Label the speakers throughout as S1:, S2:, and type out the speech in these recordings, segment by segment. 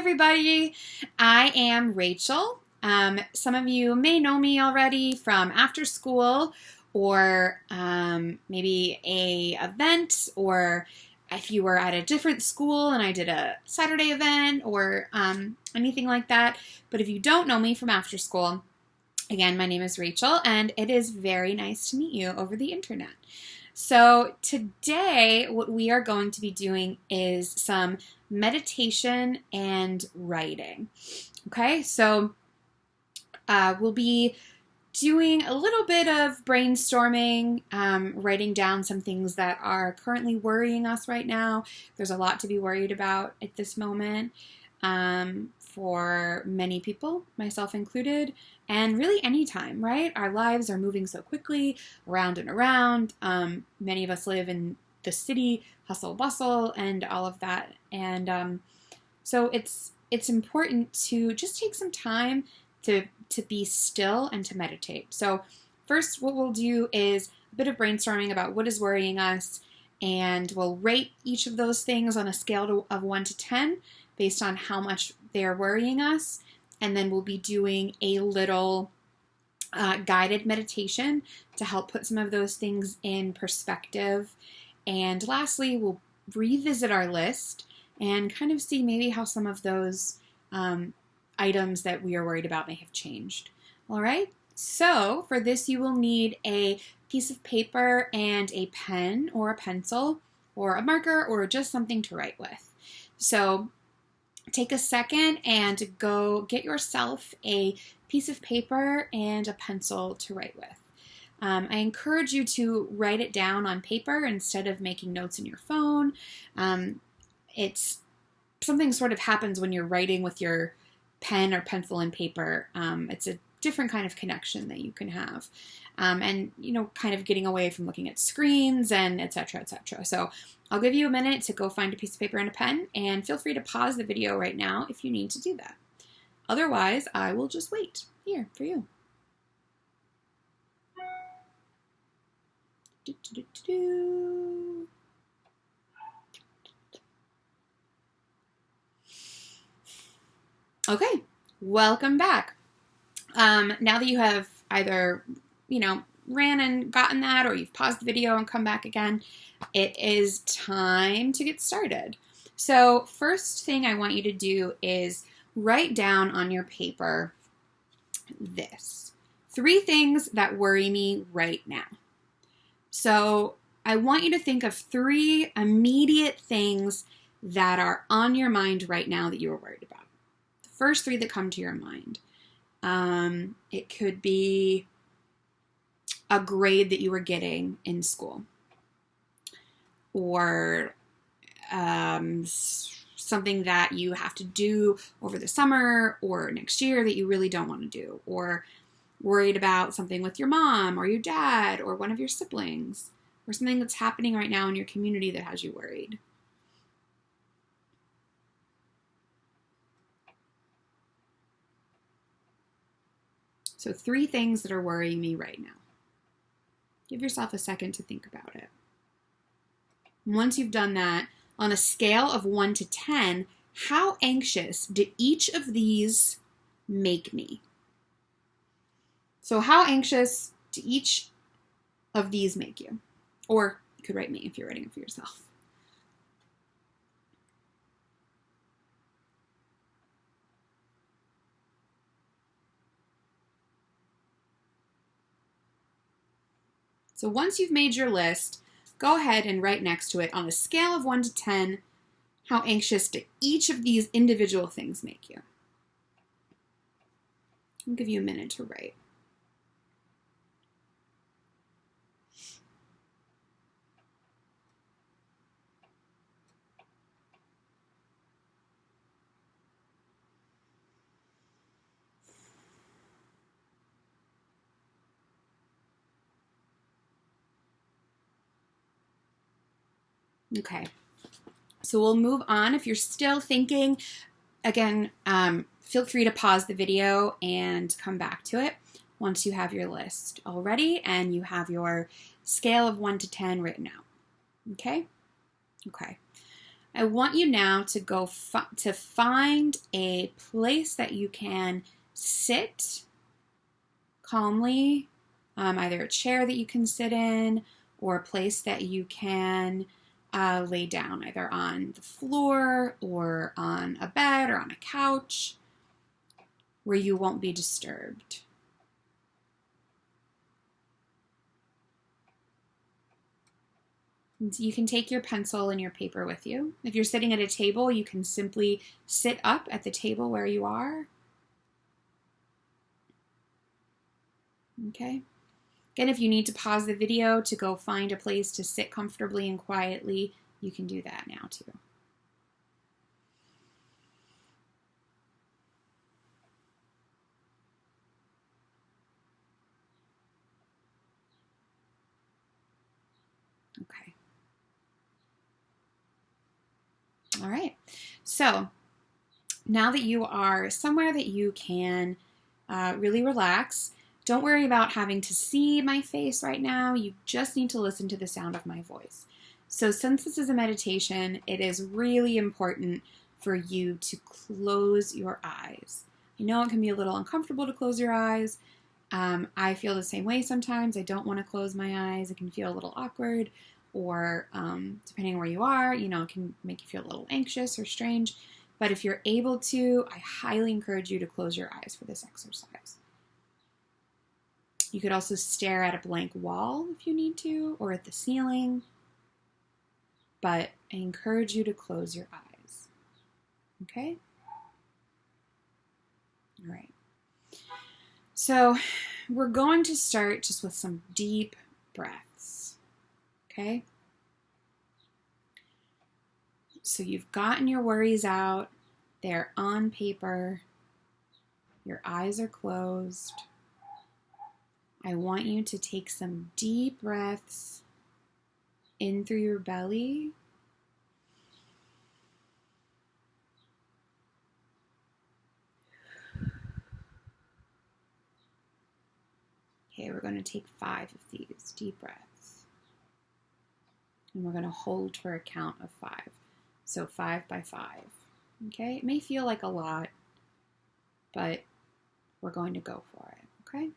S1: everybody. I am Rachel. Some of you may know me already from after school or maybe a event, or if you were at a different school and I did a Saturday event or anything like that. But if you don't know me from after school, again, my name is Rachel, and it is very nice to meet you over the internet. So today, what we are going to be doing is some meditation and writing. Okay, so we'll be doing a little bit of brainstorming, writing down some things that are currently worrying us right now. There's a lot to be worried about at this moment for many people, myself included, and really any time, right? Our lives are moving so quickly, around and around. Many of us live in the city, hustle, bustle, and all of that. And so it's important to just take some time to be still and to meditate. So first, what we'll do is a bit of brainstorming about what is worrying us, and we'll rate each of those things on a scale of 1 to 10 based on how much they're worrying us. And then we'll be doing a little guided meditation to help put some of those things in perspective. And lastly, we'll revisit our list and kind of see maybe how some of those items that we are worried about may have changed. All right, so for this you will need a piece of paper and a pen or a pencil or a marker or just something to write with. So take a second and go get yourself a piece of paper and a pencil to write with. I encourage you to write it down on paper instead of making notes in your phone. It's something sort of happens when you're writing with your pen or pencil and paper. It's a different kind of connection that you can have. And, kind of getting away from looking at screens and et cetera, et cetera. So I'll give you a minute to go find a piece of paper and a pen, and feel free to pause the video right now if you need to do that. Otherwise, I will just wait here for you. Okay, welcome back. Now that you have either, ran and gotten that, or you've paused the video and come back again, it is time to get started. So first thing I want you to do is write down on your paper this: 3 things that worry me right now. So I want you to think of 3 immediate things that are on your mind right now that you are worried about. The first 3 that come to your mind. It could be a grade that you were getting in school, or something that you have to do over the summer or next year that you really don't want to do, or worried about something with your mom or your dad or one of your siblings, or something that's happening right now in your community that has you worried. So 3 things that are worrying me right now. Give yourself a second to think about it. Once you've done that, on a scale of 1 to 10, how anxious do each of these make me? So how anxious do each of these make you? Or you could write me if you're writing it for yourself. So once you've made your list, go ahead and write next to it, on a scale of 1 to 10, how anxious do each of these individual things make you? I'll give you a minute to write. Okay, so we'll move on. If you're still thinking, again, feel free to pause the video and come back to it once you have your list all ready and you have your scale of 1 to 10 written out. Okay? Okay. I want you now to go to find a place that you can sit calmly, either a chair that you can sit in or a place that you can lay down, either on the floor or on a bed or on a couch where you won't be disturbed. You can take your pencil and your paper with you. If you're sitting at a table, you can simply sit up at the table where you are. Okay. Again, if you need to pause the video to go find a place to sit comfortably and quietly, you can do that now too. Okay. All right. So now that you are somewhere that you can really relax, don't worry about having to see my face right now. You just need to listen to the sound of my voice. So since this is a meditation, it is really important for you to close your eyes. I know it can be a little uncomfortable to close your eyes. I feel the same way sometimes. I don't want to close my eyes. It can feel a little awkward, or depending on where you are, it can make you feel a little anxious or strange. But if you're able to, I highly encourage you to close your eyes for this exercise. You could also stare at a blank wall if you need to, or at the ceiling. But I encourage you to close your eyes. Okay? All right. So we're going to start just with some deep breaths. Okay? So you've gotten your worries out. They're on paper. Your eyes are closed. I want you to take some deep breaths in through your belly. Okay, we're going to take 5 of these deep breaths. And we're going to hold for a count of 5. So 5 by 5. Okay, it may feel like a lot, but we're going to go for it. Okay,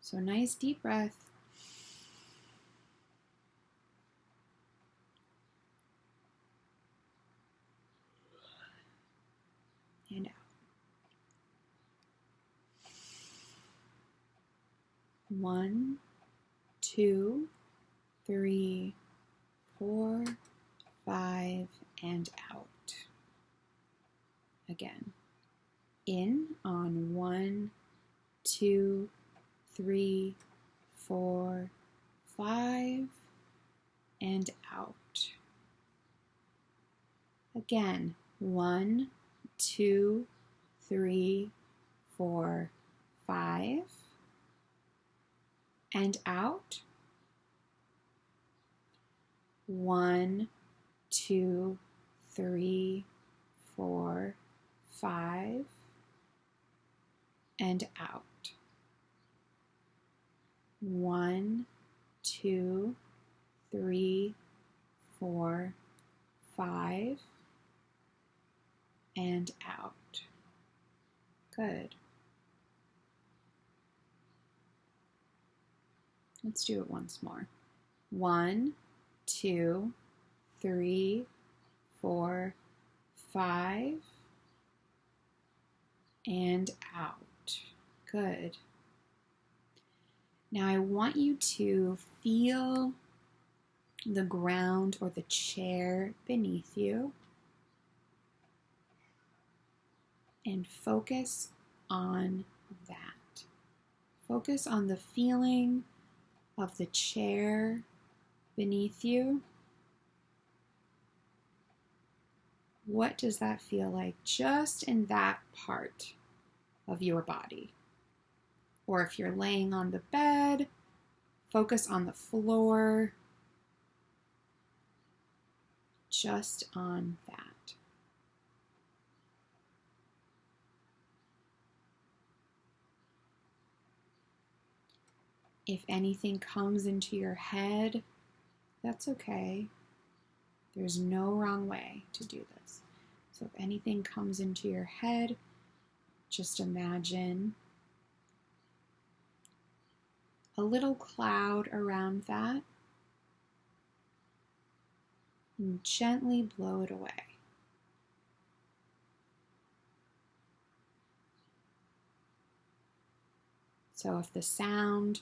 S1: so nice deep breath. And out. 1, 2, 3, 4, 5, and out. Again. In on 1, 2, 3, 4, 5, and out. Again. 1, 2, 3, 4, 5, and out. 1, 2, 3, 4, 5, and out. 1, 2, 3, 4, 5, and out. Good. Let's do it once more. 1, 2, 3, 4, 5, and out. Good. Now I want you to feel the ground or the chair beneath you and focus on that. Focus on the feeling of the chair beneath you. What does that feel like just in that part of your body? Or if you're laying on the bed, focus on the floor, just on that. If anything comes into your head, that's okay. There's no wrong way to do this. So if anything comes into your head, just imagine a little cloud around that and gently blow it away. So if the sound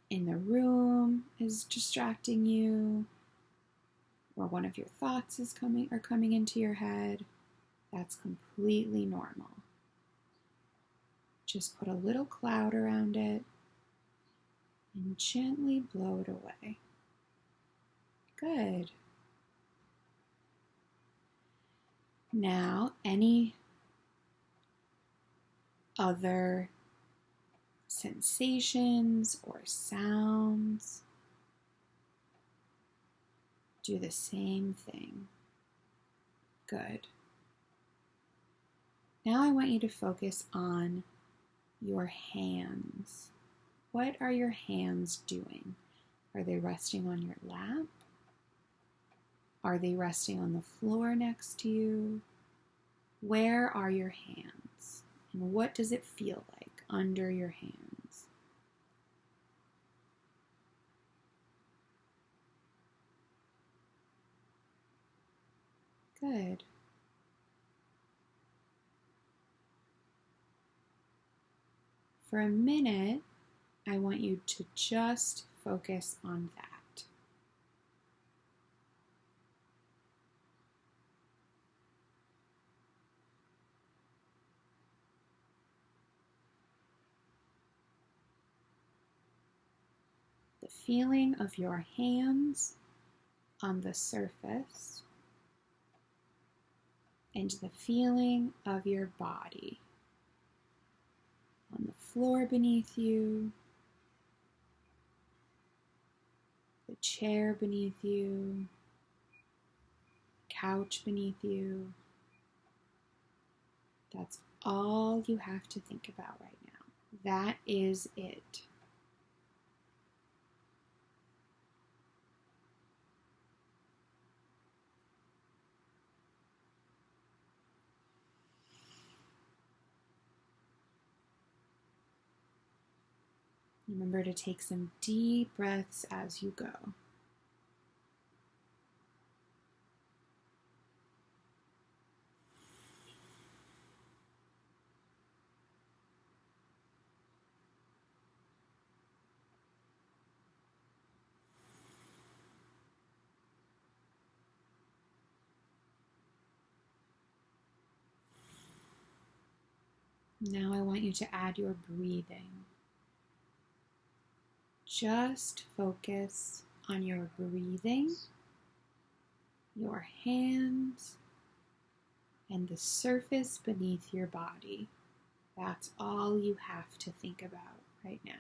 S1: in the room is distracting you, or one of your thoughts is coming into your head, that's completely normal. Just put a little cloud around it and gently blow it away. Good. Now, any other sensations or sounds, do the same thing. Good. Now I want you to focus on your hands. What are your hands doing? Are they resting on your lap? Are they resting on the floor next to you? Where are your hands? And what does it feel like under your hands? Good. For a minute, I want you to just focus on that. The feeling of your hands on the surface and the feeling of your body on the floor beneath you, the chair beneath you, couch beneath you. That's all you have to think about right now. That is it. Remember to take some deep breaths as you go. Now I want you to add your breathing. Just focus on your breathing, your hands, and the surface beneath your body. That's all you have to think about right now.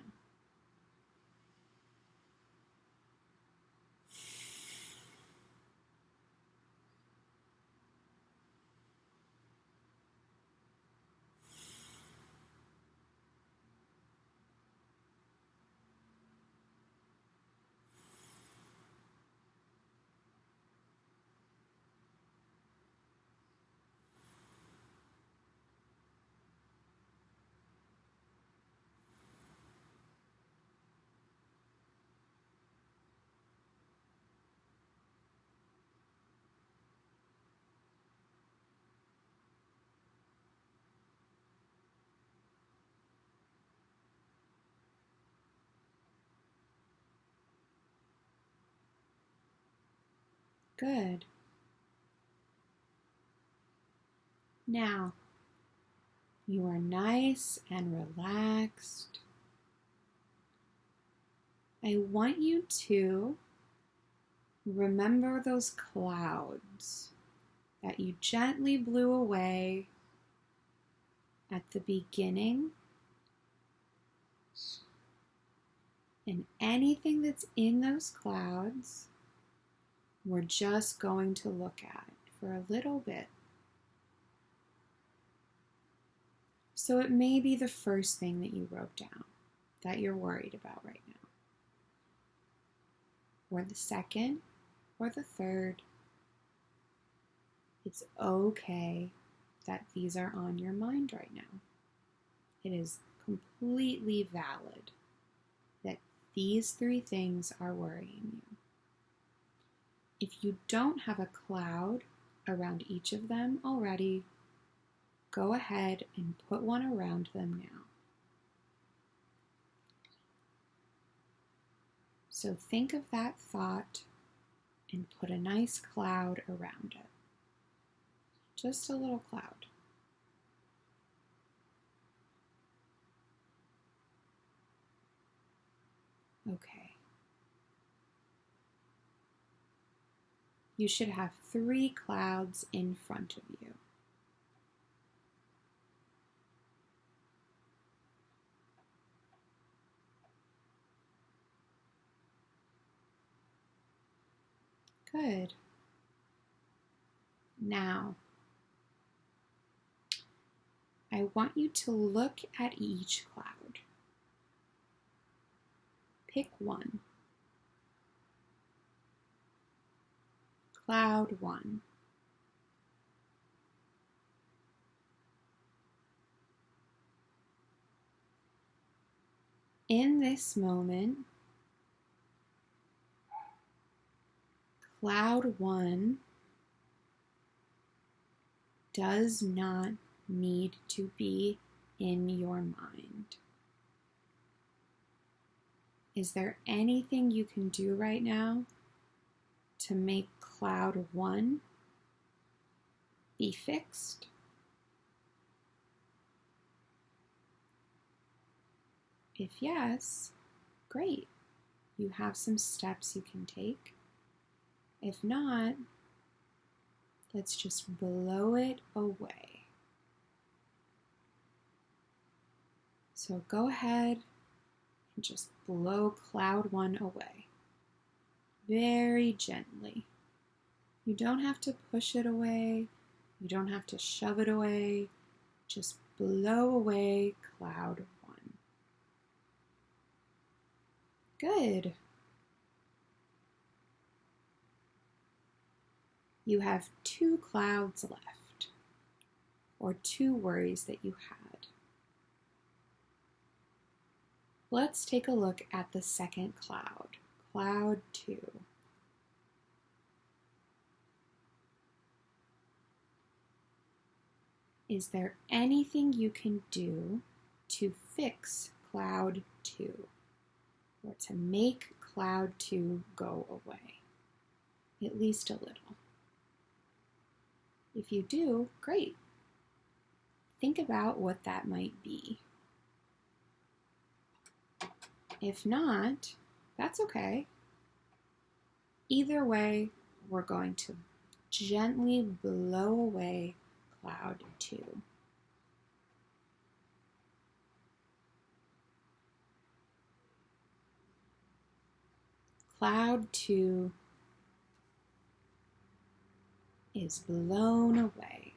S1: Good. Now, you are nice and relaxed. I want you to remember those clouds that you gently blew away at the beginning, and anything that's in those clouds, we're just going to look at for a little bit. So it may be the first thing that you wrote down that you're worried about right now, or the second, or the third, It's okay that these are on your mind right now. It is completely valid that these three things are worrying you. If you don't have a cloud around each of them already, go ahead and put one around them now. So think of that thought and put a nice cloud around it. Just a little cloud. Okay. You should have 3 clouds in front of you. Good. Now, I want you to look at each cloud. Pick one. Cloud 1. In this moment, Cloud 1 does not need to be in your mind. Is there anything you can do right now to make Cloud 1 be fixed? If yes, great. You have some steps you can take. If not, let's just blow it away. So go ahead and just blow Cloud 1 away. Very gently. You don't have to push it away. You don't have to shove it away. Just blow away Cloud 1. Good. You have 2 clouds left, or 2 worries that you had. Let's take a look at the second cloud, Cloud 2. Is there anything you can do to fix Cloud 2, or to make Cloud 2 go away? At least a little. If you do, great. Think about what that might be. If not, that's okay. Either way, we're going to gently blow away Cloud 2. Cloud 2 is blown away.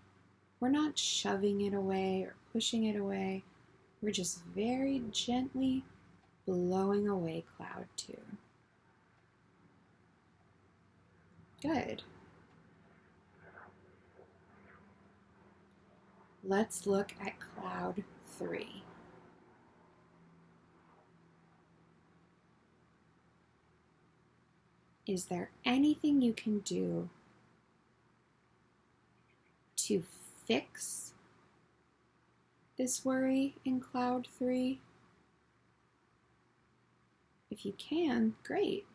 S1: We're not shoving it away or pushing it away. We're just very gently blowing away Cloud 2. Good. Let's look at Cloud 3. Is there anything you can do to fix this worry in Cloud 3? If you can, great.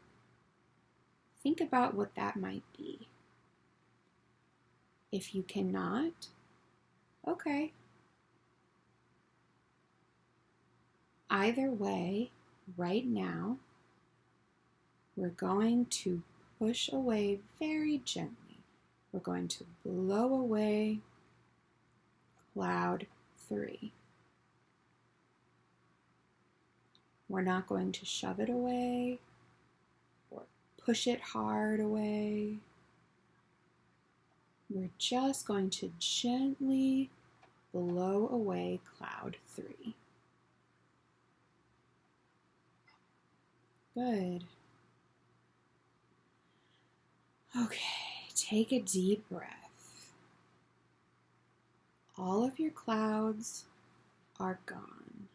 S1: Think about what that might be. If you cannot, okay. Either way, right now, we're going to push away very gently. We're going to blow away Cloud 3. We're not going to shove it away or push it hard away. We're just going to gently blow away Cloud 3. Good. Okay, take a deep breath. all of your clouds are gone.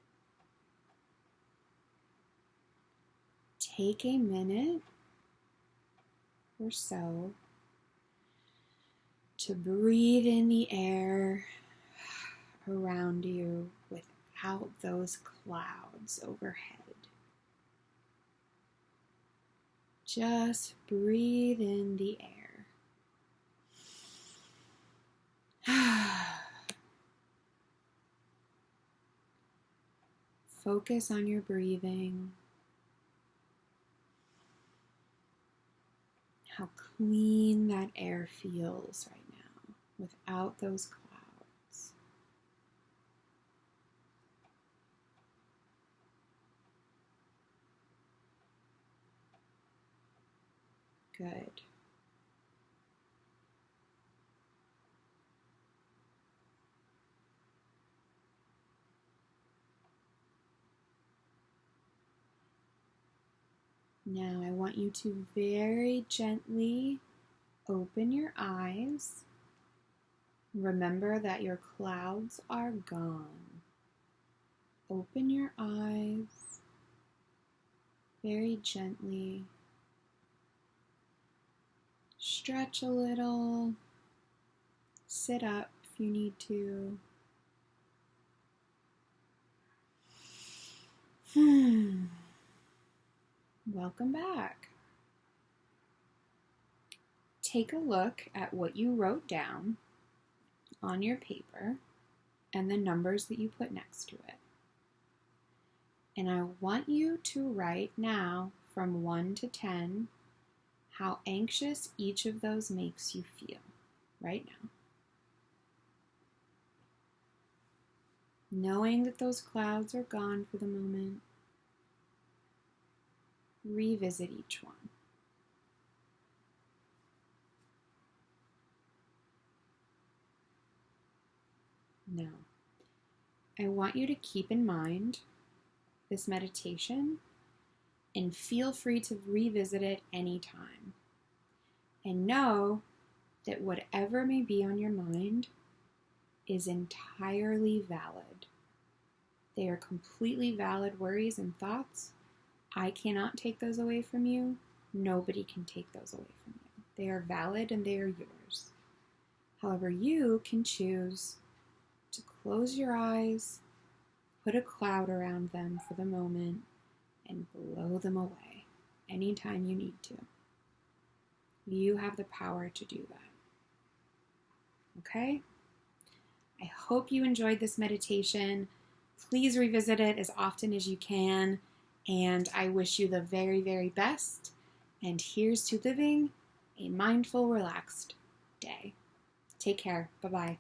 S1: Take a minute or so to breathe in the air around you without those clouds overhead. Just breathe in the air. Focus on your breathing. How clean that air feels right now without those clouds. Good. Now I want you to very gently open your eyes. Remember that your clouds are gone. Open your eyes very gently. Stretch a little. Sit up if you need to. Welcome back. Take a look at what you wrote down on your paper and the numbers that you put next to it. And I want you to write now from 1 to 10 how anxious each of those makes you feel right now. Knowing that those clouds are gone for the moment, revisit each one. Now, I want you to keep in mind this meditation and feel free to revisit it anytime. And know that whatever may be on your mind is entirely valid. They are completely valid worries and thoughts. I cannot take those away from you. Nobody can take those away from you. They are valid and they are yours. However, you can choose to close your eyes, put a cloud around them for the moment, and blow them away anytime you need to. You have the power to do that. Okay? I hope you enjoyed this meditation. Please revisit it as often as you can. And I wish you the very, very best. And here's to living a mindful, relaxed day. Take care. Bye-bye.